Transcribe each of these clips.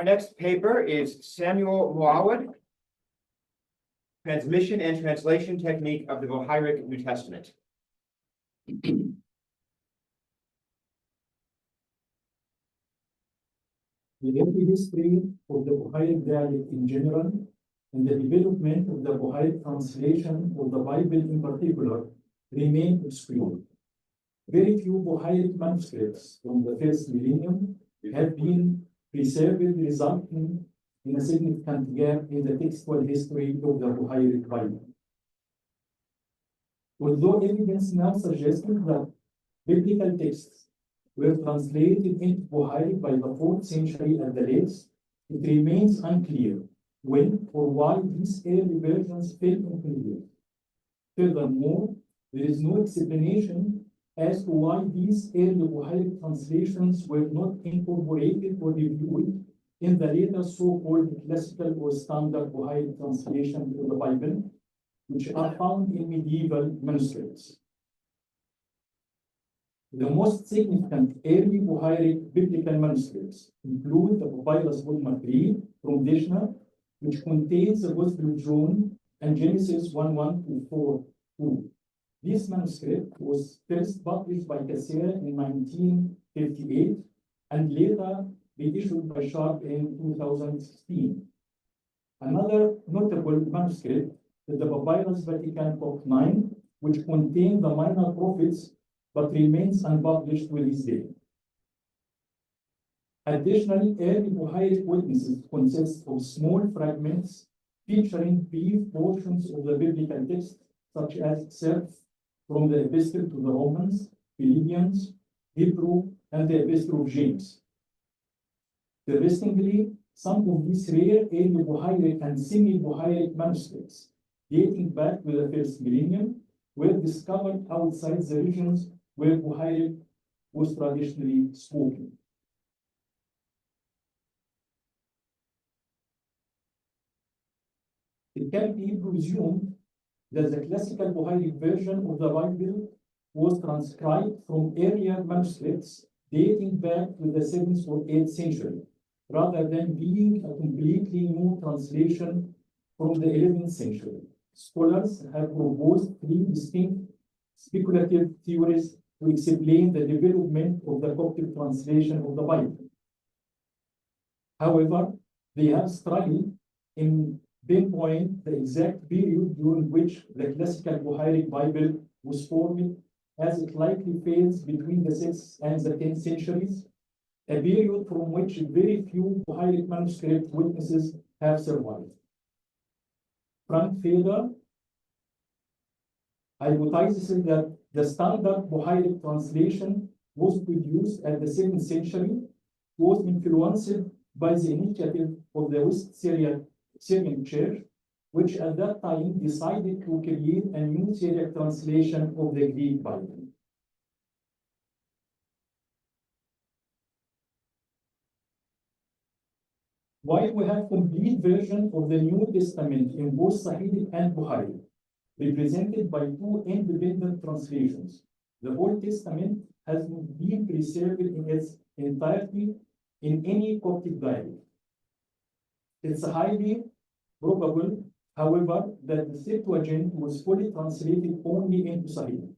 Our next paper is Samuel Moawad, Transmission and Translation Technique of the Bohairic New Testament. The early history of the Bohairic dialect in general and the development of the Bohairic translation of the Bible in particular remain obscure. Very few Bohairic manuscripts from the first millennium have been preserved, resulting in a significant gap in the textual history of the Bohairic Bible. Although evidence now suggests that biblical texts were translated into Bohairic by the 4th century at the latest, it remains unclear when or why these early versions fell into use. Furthermore, there is no explanation as to why these early Bohairic translations were not incorporated or reviewed in the later so-called classical or standard Bohairic translation of the Bible, which are found in medieval manuscripts. The most significant early Bohairic biblical manuscripts include the Papyrus Volume 3 from Dishna, which contains the Gospel of John and Genesis 1:1 to 4:2. This manuscript was first published by Cassera in 1958 and later reissued by Sharp in 2016. Another notable manuscript is the Papyrus Vatican Book 9, which contains the Minor Prophets but remains unpublished to this day. Additionally, early Bohairic witnesses consist of small fragments featuring brief portions of the biblical text, such as excerpts from the Epistle to the Romans, Philippians, Hebrew, and the Epistle of James. Interestingly, some of these rare early Bohairic and semi-Bohairic manuscripts dating back to the first millennium were discovered outside the regions where Bohairic was traditionally spoken. It can be presumed that the classical Bohairic version of the Bible was transcribed from earlier manuscripts dating back to the 7th or 8th century, rather than being a completely new translation from the 11th century. Scholars have proposed 3 distinct speculative theories to explain the development of the Coptic translation of the Bible. However, they have struggled in pinpoint the exact period during which the classical Bohairic Bible was formed, as it likely falls between the 6th and the 10th centuries, a period from which very few Bohairic manuscript witnesses have survived. Frank Feder hypothesizes that the standard Bohairic translation was produced at the 7th century, was influenced by the initiative of the West Syrian Church, which at that time decided to create a new Syriac translation of the Greek Bible. While we have complete version of the New Testament in both Sahidic and Bohairic, represented by 2 independent translations, the Old Testament has not been preserved in its entirety in any Coptic dialect. It's highly probable, however, that the Septuagint was fully translated only into Sahidic.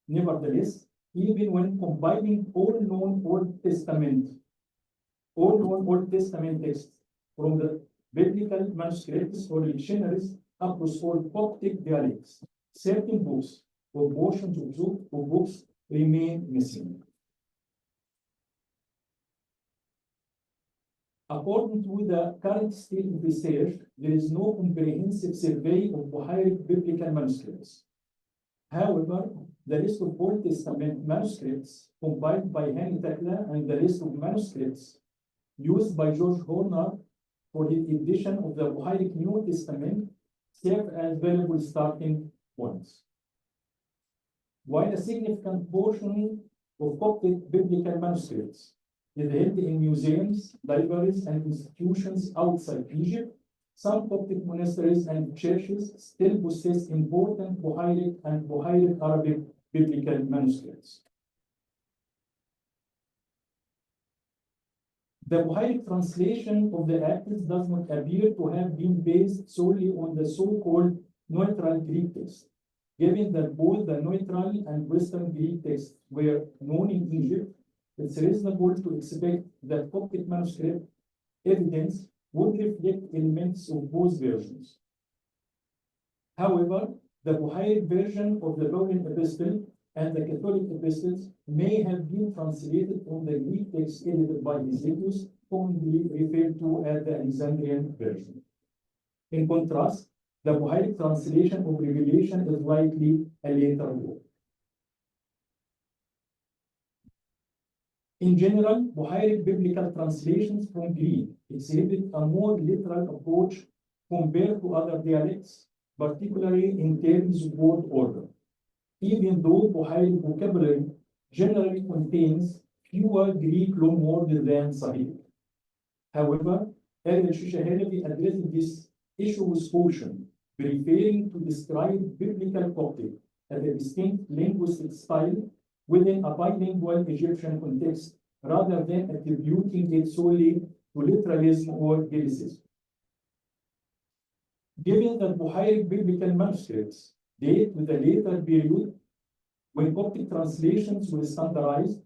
Nevertheless, even when combining all known Old Testament texts from the biblical manuscripts or dictionaries across all Coptic dialects, certain books or portions of books remain missing. According to the current state of research, there is no comprehensive survey of Bohairic biblical manuscripts. However, the list of Old Testament manuscripts compiled by Hani Takla and the list of manuscripts used by George Horner for his edition of the Bohairic New Testament serve as valuable starting points. While a significant portion of Coptic biblical manuscripts is held in museums, libraries, and institutions outside Egypt, some Coptic monasteries and churches still possess important Bohairic and Bohairic Arabic biblical manuscripts. The Bohairic translation of the Acts does not appear to have been based solely on the so-called neutral Greek text. Given that both the neutral and Western Greek texts were known in Egypt, it's reasonable to expect that Coptic manuscript evidence would reflect elements of both versions. However, the Bohairic version of the Pauline Epistle and the Catholic epistles may have been translated from the Greek text edited by Eusebius, commonly referred to as the Alexandrian version. In contrast, the Bohairic translation of Revelation is likely a later work. In general, Bohairic biblical translations from Greek exhibit a more literal approach compared to other dialects, particularly in terms of word order, even though Bohairic vocabulary generally contains fewer Greek loanwords than Sahidic. However, Al-Shishahalabi addressed this issue with caution, preferring to describe biblical Coptic as a distinct linguistic style within a bilingual Egyptian context, rather than attributing it solely to literalism or Gillicism. Given that Bohairic biblical manuscripts date to the later period when Coptic translations were standardized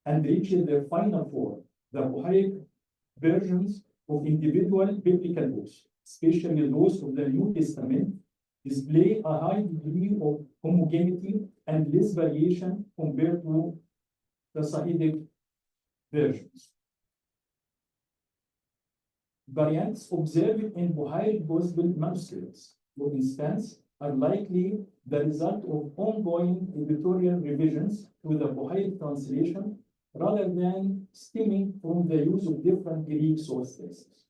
and reached their final form, the Bohairic versions of individual biblical books, especially those of the New Testament, display a high degree of homogeneity and less variation compared to the Sahidic versions. Variants observed in Bohairic Gospel manuscripts, for instance, are likely the result of ongoing editorial revisions to the Bohairic translation rather than stemming from the use of different Greek source texts.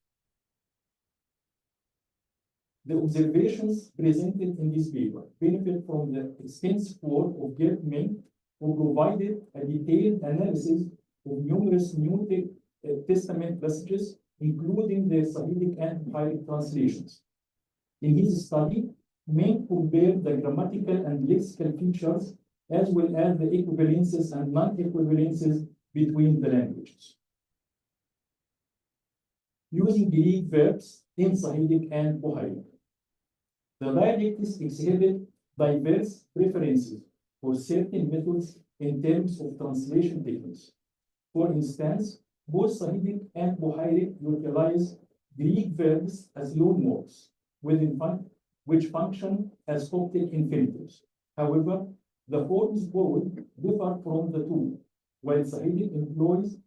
The observations presented in this paper benefit from the extensive work of Gert Mink, who provided a detailed analysis of numerous New Testament passages, including the Sahidic and Bohairic translations. In his study, Mink compared the grammatical and lexical features as well as the equivalences and non-equivalences between the languages, using Greek verbs in Sahidic and Bohairic. The dialects exhibit diverse preferences for certain methods in terms of translation techniques. For instance, both Sahidic and Bohairic utilize Greek verbs as loanwords, which function as Coptic infinitives. However, the forms both differ from the two. While Sahidic employs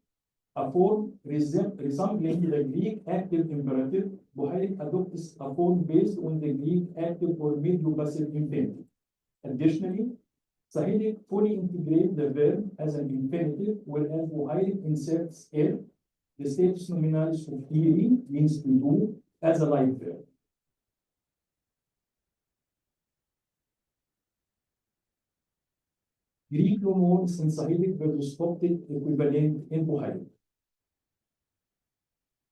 a form resembling the Greek active imperative, Bohairic adopts a form based on the Greek active or medio-passive infinitive. Additionally, Sahidic fully integrates the verb as an infinitive, whereas Bohairic inserts er, the status nominalis of iri, means to do, as a light verb. Greek loanwords in Sahidic versus Coptic equivalent in Bohairic.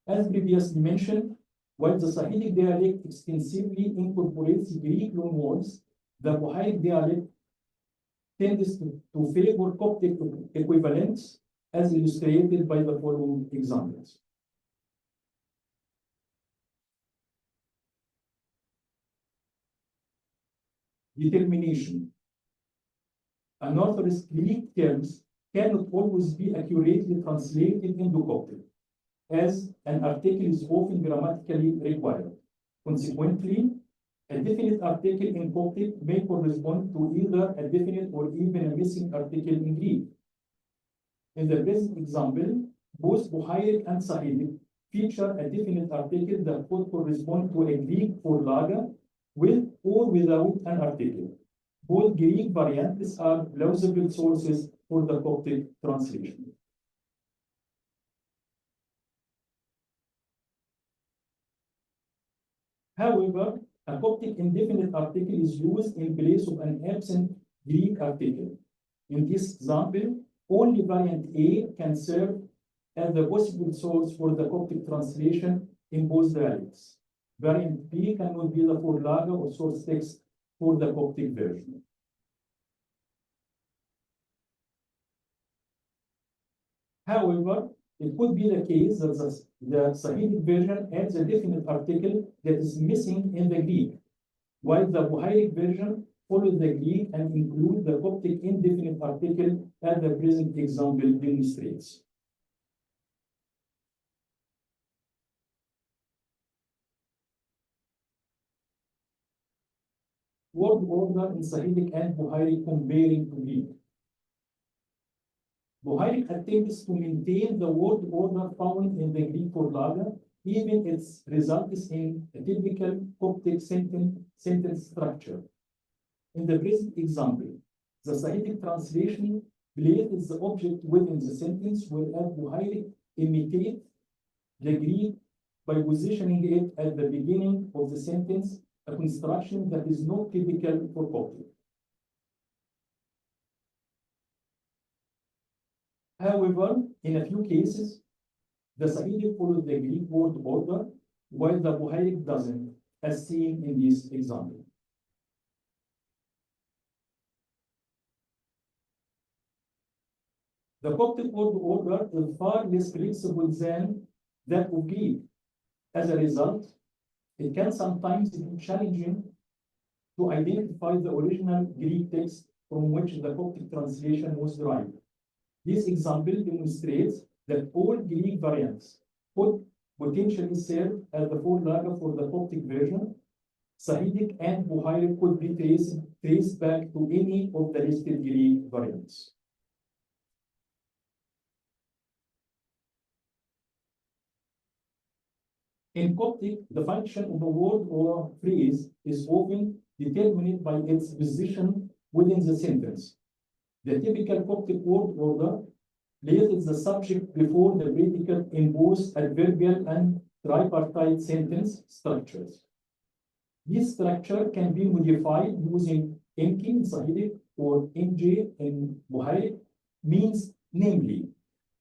As previously mentioned, while the Sahidic dialect extensively incorporates Greek loanwords, the Bohairic dialect tends to favor Coptic equivalents, as illustrated by the following examples. Determination. Unorthodox Greek terms cannot always be accurately translated into Coptic, as an article is often grammatically required. Consequently, a definite article in Coptic may correspond to either a definite or even a missing article in Greek. In the present example, both Bohairic and Sahidic feature a definite article that could correspond to a Greek forlaga with or without an article. Both Greek variants are plausible sources for the Coptic translation. However, a Coptic indefinite article is used in place of an absent Greek article. In this example, only variant A can serve as the possible source for the Coptic translation in both dialects. Variant B cannot be the forlaga or source text for the Coptic version. However, It could be the case that the Sahidic version adds a definite article that is missing in the Greek, while the Bohairic version follows the Greek and includes the Coptic indefinite article as the present example demonstrates. Word order in Sahidic and Bohairic comparing to Greek. Bohairic attempts to maintain the word order found in the Greek Vulgate, even its results in a typical Coptic sentence structure. In the present example, the Sahidic translation places the object within the sentence, whereas Bohairic imitates the Greek by positioning it at the beginning of the sentence, a construction that is not typical for Coptic. However, in a few cases, the Sahidic follows the Greek word order, while the Bohairic doesn't, as seen in this example. The Coptic word order is far less flexible than that of Greek. As a result, it can sometimes be challenging to identify the original Greek text from which the Coptic translation was derived. This example demonstrates that all Greek variants could potentially serve as the Vulgate for the Coptic version. Sahidic and Bohairic could be traced back to any of the listed Greek variants. In Coptic, the function of a word or phrase is often determined by its position within the sentence. The typical Coptic word order places the subject before the predicate in both adverbial and tripartite sentence structures. This structure can be modified using MK in Sahidic or MJ in Bohairic, means namely.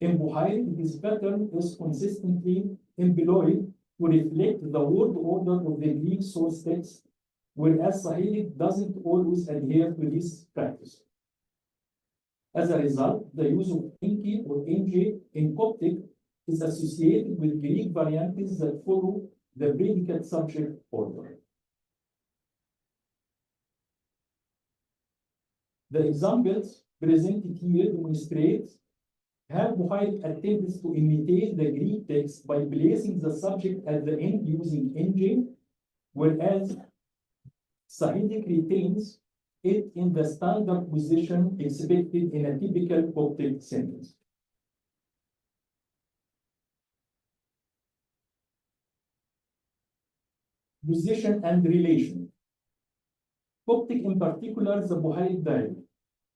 In Bohairic, this pattern is consistently employed to reflect the word order of the Greek source text, whereas Sahidic doesn't always adhere to this practice. As a result, the use of Enki or Enji in Coptic is associated with Greek variantes that follow the predicate subject order. The examples presented here demonstrate how Bohairic attempts to imitate the Greek text by placing the subject at the end using Enji, whereas Sahidic retains it in the standard position expected in a typical Coptic sentence. Position and relation. Coptic, in particular, the Bohairic dialect,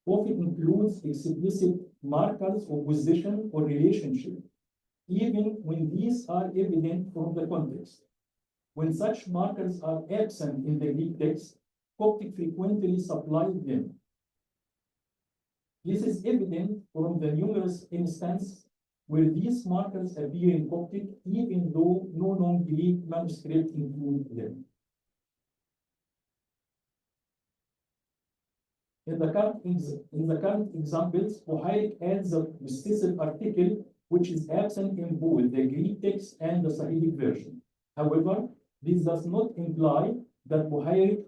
often includes explicit markers of position or relationship, even when these are evident from the context. When such markers are absent in the Greek text, Coptic frequently supplies them. This is evident from the numerous instances where these markers appear in Coptic, even though no non-Greek manuscript include them. In the current examples, Bohairic adds a possessive article which is absent in both the Greek text and the Sahidic version. However, this does not imply that Bohairic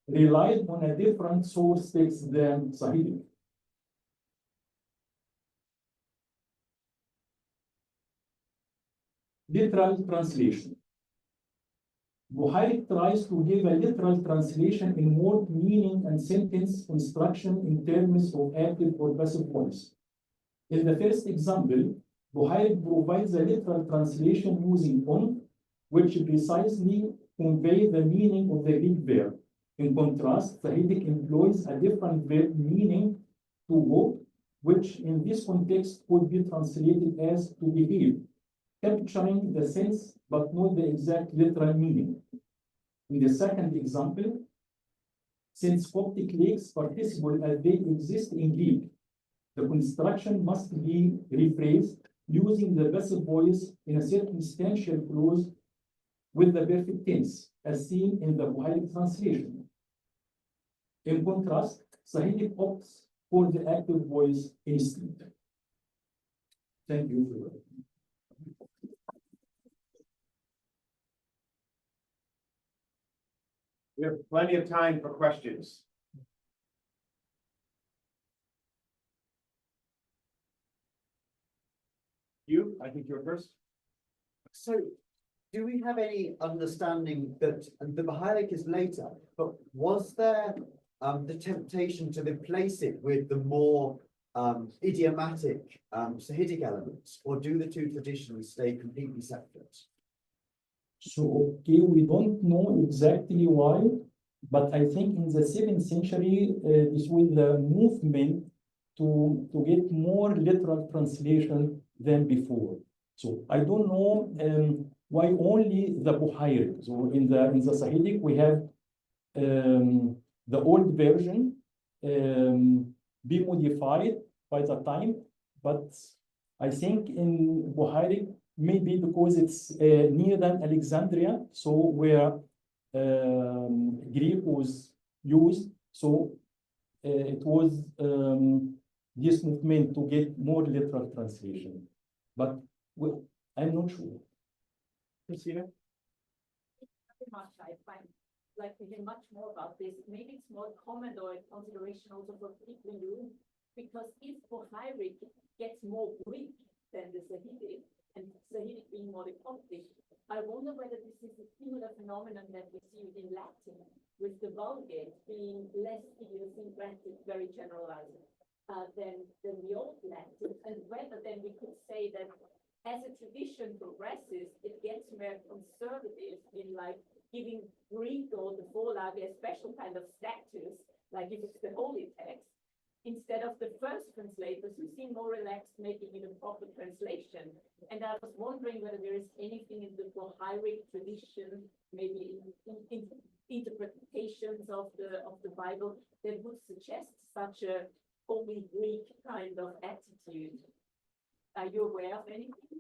relied on a different source text than Sahidic. Literal translation. Bohairic tries to give a literal translation in word meaning and sentence construction in terms of active or passive voice. In the first example, Bohairic provides a literal translation using on, which precisely conveys the meaning of the Greek verb. In contrast, Sahidic employs a different verb meaning to walk, which in this context could be translated as to behave, capturing the sense but not the exact literal meaning. In the second example, since Coptic lakes participle as they exist in Greek, the construction must be rephrased using the passive voice in a circumstantial clause with the perfect tense, as seen in the Bohairic translation. In contrast, Sahidic opts for the active voice instead. Thank you for your attention. We have plenty of time for questions. You, I think you're first. So, do we have any understanding that the Bohairic is later, but was there the temptation to replace it with the more idiomatic Sahidic elements, or do the two traditions stay completely separate? So, okay, we don't know exactly why, but I think in the 7th century, this was the movement to get more literal translation than before. So I don't know why only the Bohairic. So in the Sahidic, we have the old version be modified by the time, but I think in Bohairic, maybe because it's near than Alexandria, so where Greek was used, so it was this movement to get more literal translation. But well, I'm not sure. Christina? Very much. I find like to hear much more about this. Maybe it's more comment or a consideration also for people in the room, because if Bohairic gets more Greek than the Sahidic, and Sahidic being more the Coptic, I wonder whether this is a similar phenomenon that we see in Latin, with the Vulgate being less idiosyncratic, very generalized than the Old Latin, and whether then we could say that as a tradition progresses, it gets more conservative in like giving Greek or the Vorlage a special kind of status, like if it's the holy text, instead of the first translators who seem more relaxed making it a proper translation. And I was wondering whether there is anything in the Bohairic tradition, maybe in interpretations of the Bible, that would suggest such a holy Greek kind of attitude. Are you aware of anything?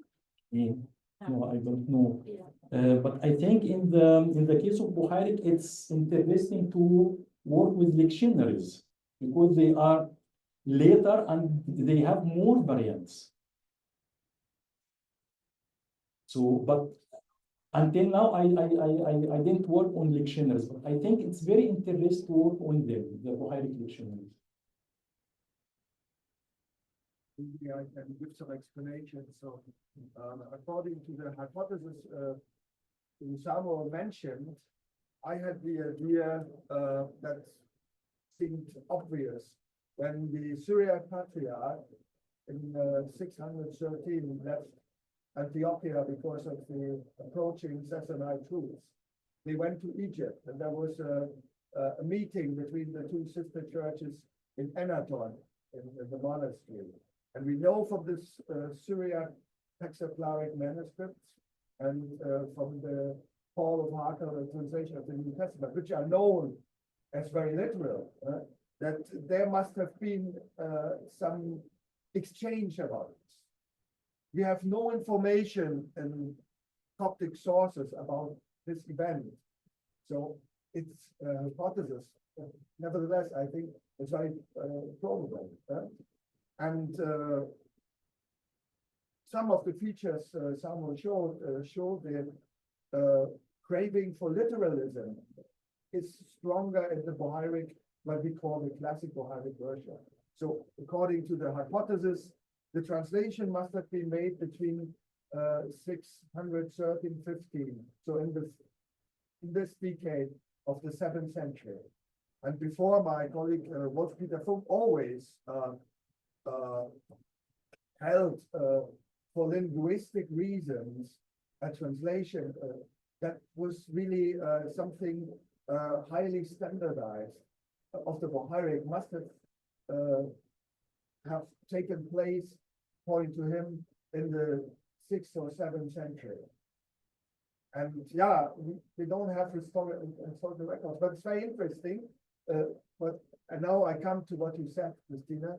Yeah. No, I don't know. Yeah. But I think in the case of Bohairic, it's interesting to work with dictionaries because they are later and they have more variants. So, but until now, I didn't work on dictionaries, but I think it's very interesting to work on them, the Bohairic dictionaries. Maybe I can give some explanation. So, according to the hypothesis Samuel mentioned, I had the idea that seemed obvious when the Syriac Patriarch in 613 left Antiochia because of the approaching Sassanide troops. They went to Egypt, and there was a meeting between the two sister churches in Anaton, in the monastery. And we know from this Syriac hexaplayric manuscripts and from the Paul of Harker, the translation of the New Testament, which are known as very literal, that there must have been some exchange about it. We have no information in Coptic sources about this event. So it's a hypothesis. Nevertheless, I think it's very probable. And some of the features Samuel showed the craving for literalism is stronger in the Bohairic, what we call the classic Bohairic version. So according to the hypothesis, the translation must have been made between 613 and 15. So in this decade of the 7th century. And before, my colleague Wolf-Peter Funk always held for linguistic reasons a translation that was really something highly standardized of the Bohairic must have taken place, according to him, in the 6th or 7th century. And yeah, we don't have historical records, but it's very interesting. And now I come to what you said, Christina.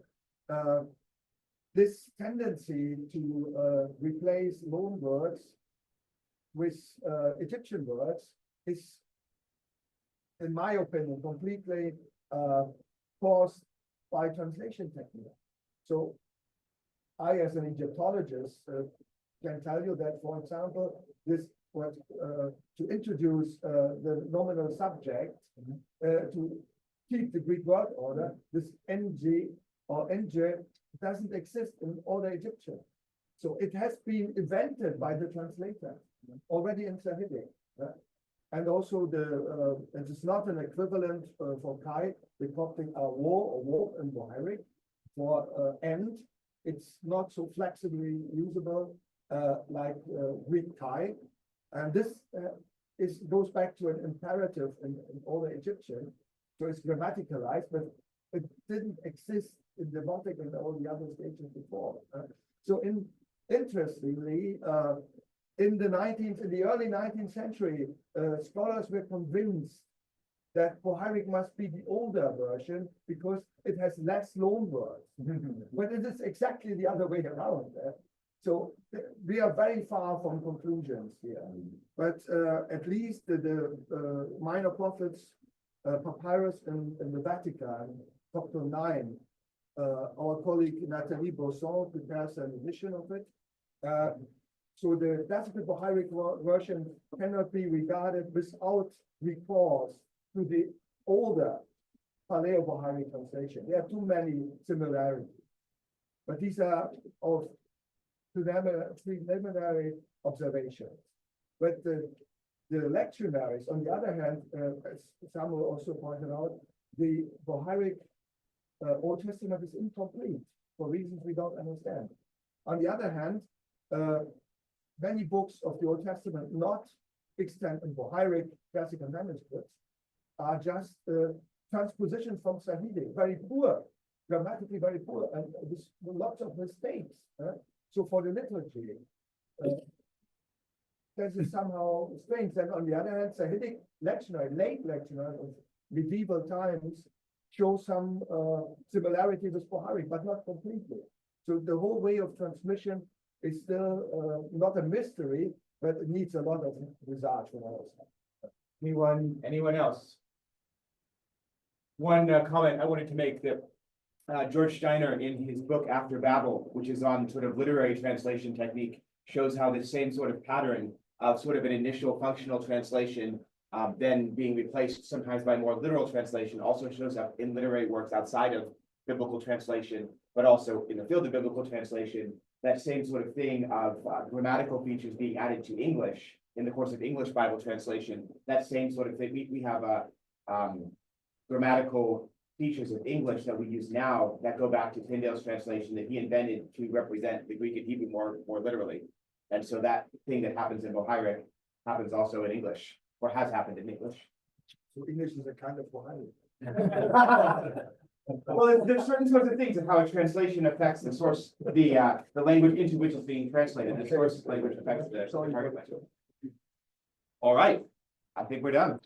This tendency to replace loan words with Egyptian words is, in my opinion, completely caused by translation technique. So I, as an Egyptologist, can tell you that, for example, this to introduce the nominal subject to keep the Greek word order. This ng or ng doesn't exist in older Egyptian. So it has been invented by the translator already in Sahidic. And also it is not an equivalent for Kai, the Coptic war or war in Bohairic. For end, it's not so flexibly usable like Greek Kai. And this goes back to an imperative in older Egyptian. So it's grammaticalized, but it didn't exist in Demotic and all the other stages before. So interestingly, in the early 19th century, scholars were convinced that Bohairic must be the older version because it has less loan words. But it is exactly the other way around. So we are very far from conclusions here. But at least the Minor Prophets papyrus in the Vatican, Chapter 9, our colleague Nathalie Bosson prepares an edition of it. So the classical Bohairic version cannot be regarded without recourse to the older Paleo-Bohairic translation. There are too many similarities. But these are of preliminary observations. But the lectionaries, on the other hand, as Samuel also pointed out, the Bohairic Old Testament is incomplete for reasons we don't understand. On the other hand, many books of the Old Testament not extant in Bohairic classical manuscripts are just transpositions from Sahidic, very poor, grammatically very poor, and with lots of mistakes. So for the liturgy, this is somehow strange. And on the other hand, Sahidic lectionary, late lectionary of medieval times show some similarity with Bohairic, but not completely. So the whole way of transmission is still not a mystery, but it needs a lot of research from our side. Anyone else? One comment I wanted to make that George Steiner, in his book After Babel, which is on sort of literary translation technique, shows how the same sort of pattern of sort of an initial functional translation then being replaced sometimes by more literal translation also shows up in literary works outside of biblical translation, but also in the field of biblical translation. That same sort of thing of grammatical features being added to English in the course of English Bible translation, that same sort of thing. We have grammatical features of English that we use now that go back to Tyndale's translation that he invented to represent the Greek and Hebrew more literally. And so that thing that happens in Bohairic happens also in English, or has happened in English. So English is a kind of Bohairic. Well, there's certain sorts of things of how a translation affects the source, the language into which it's being translated. The source language affects the target language. All right, I think we're done.